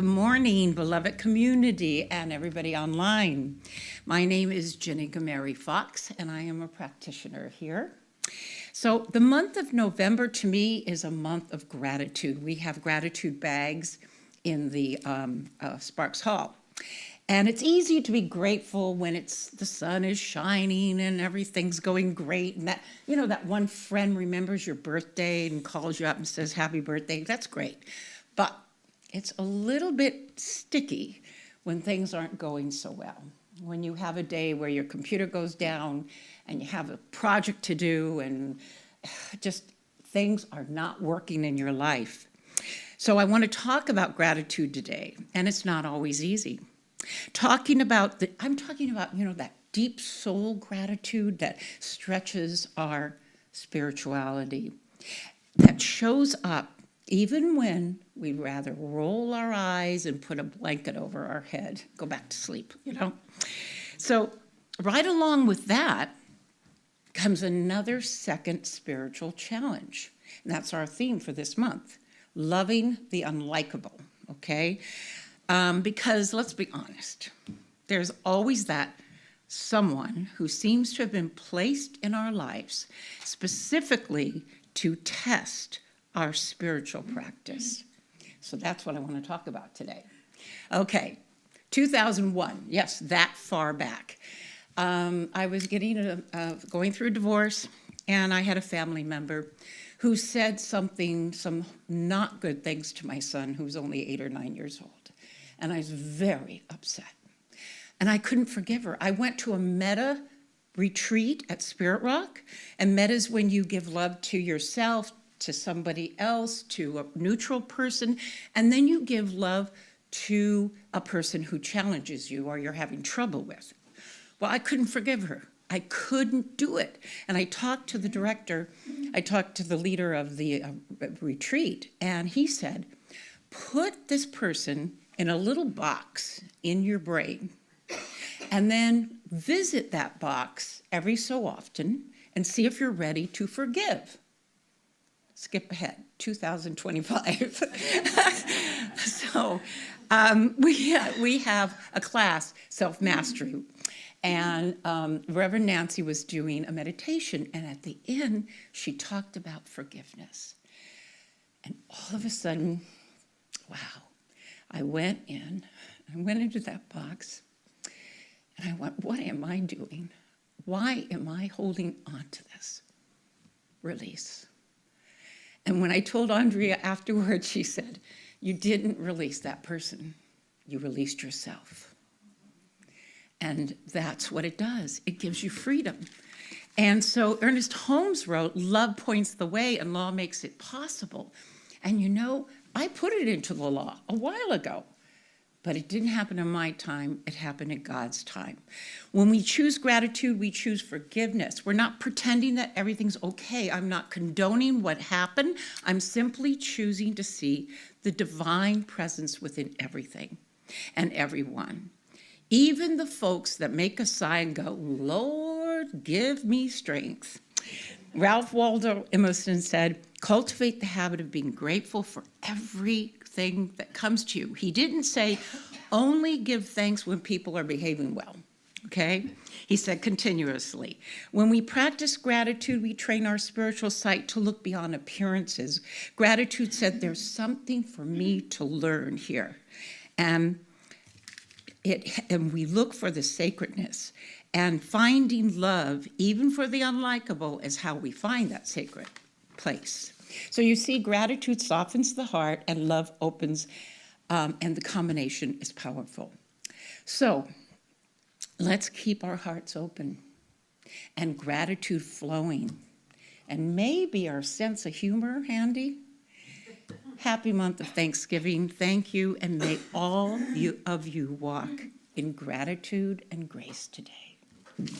Good morning, beloved community and everybody online. My name is Ginny Fox, and I am a practitioner here. So the month of November to me is a month of gratitude. We have gratitude bags in the Sparks Hall. And it's easy to be grateful when the sun is shining and everything's going great. And that one friend remembers your birthday and calls you up and says, happy birthday. That's great. But it's a little bit sticky when things aren't going so well. When you have a day where your computer goes down and you have a project to do and just things are not working in your life. So I want to talk about gratitude today, and it's not always easy. I'm talking about, that deep soul gratitude that stretches our spirituality, that shows up even when we'd rather roll our eyes and put a blanket over our head, go back to sleep, So right along with that comes another second spiritual challenge. And that's our theme for this month, loving the unlikable, okay? Because let's be honest, there's always that someone who seems to have been placed in our lives specifically to test our spiritual practice. So that's what I want to talk about today. Okay, 2001, yes, that far back. I was going through a divorce, and I had a family member who said some not good things to my son, who was only 8 or 9 years old. And I was very upset. And I couldn't forgive her. I went to a metta retreat at Spirit Rock, and metta is when you give love to yourself, to somebody else, to a neutral person, and then you give love to a person who challenges you or you're having trouble with. Well, I couldn't forgive her. I couldn't do it. And I talked to the director, I talked to the leader of the retreat, and he said, put this person in a little box in your brain, and then visit that box every so often and see if you're ready to forgive. Skip ahead, 2025. So we have a class, Self-Mastery, and Reverend Nancy was doing a meditation, and at the end, she talked about forgiveness. And all of a sudden, wow, I went into that box, and I went, what am I doing? Why am I holding on to this? Release. And when I told Andrea afterwards, she said, you didn't release that person. You released yourself. And that's what it does. It gives you freedom. And so Ernest Holmes wrote, love points the way and law makes it possible. And I put it into the law a while ago. But it didn't happen in my time, it happened in God's time. When we choose gratitude, we choose forgiveness. We're not pretending that everything's okay. I'm not condoning what happened. I'm simply choosing to see the divine presence within everything and everyone. Even the folks that make a sigh and go, Lord, give me strength. Ralph Waldo Emerson said, cultivate the habit of being grateful for everything that comes to you. He didn't say, only give thanks when people are behaving well, okay? He said continuously. When we practice gratitude, we train our spiritual sight to look beyond appearances. Gratitude said, there's something for me to learn here. And we look for the sacredness. And finding love, even for the unlikable, is how we find that sacred place. So you see, gratitude softens the heart and love opens, and the combination is powerful. So let's keep our hearts open and gratitude flowing. And maybe our sense of humor handy. Happy month of Thanksgiving. Thank you, and may all of you walk in gratitude and grace today.